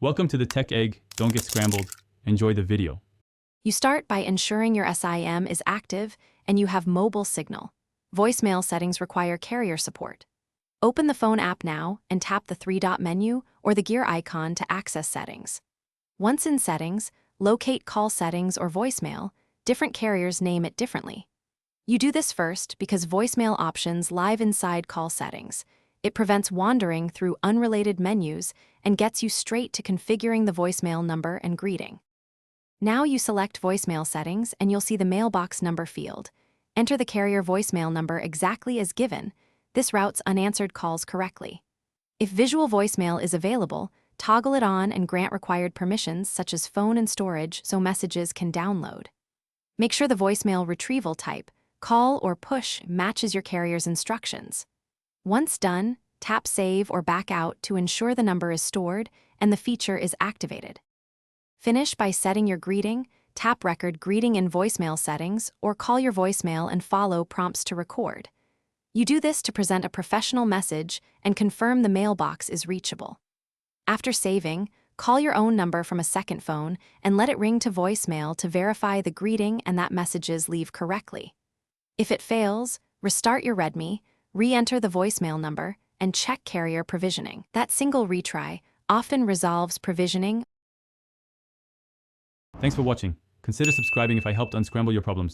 Welcome to the Tech Egg. Don't get scrambled. Enjoy the video. You start by ensuring your SIM is active and you have mobile signal. Voicemail settings require carrier support. Open the phone app now and tap the three-dot menu or the gear icon to access settings. Once in settings, locate call settings or voicemail. Different carriers name it differently. You do this first because voicemail options live inside call settings. It prevents wandering through unrelated menus and gets you straight to configuring the voicemail number and greeting. Now you select voicemail settings and you'll see the mailbox number field. Enter the carrier voicemail number exactly as given. This routes unanswered calls correctly. If visual voicemail is available, toggle it on and grant required permissions such as phone and storage so messages can download. Make sure the voicemail retrieval type, call or push, matches your carrier's instructions. Once done, tap Save or Back Out to ensure the number is stored and the feature is activated. Finish by setting your greeting, tap Record Greeting in Voicemail settings, or call your voicemail and follow prompts to record. You do this to present a professional message and confirm the mailbox is reachable. After saving, call your own number from a second phone and let it ring to voicemail to verify the greeting and that messages leave correctly. If it fails, restart your Redmi, re-enter the voicemail number, and check carrier provisioning. That single retry often resolves provisioning. Thanks for watching. Consider subscribing if I helped unscramble your problems.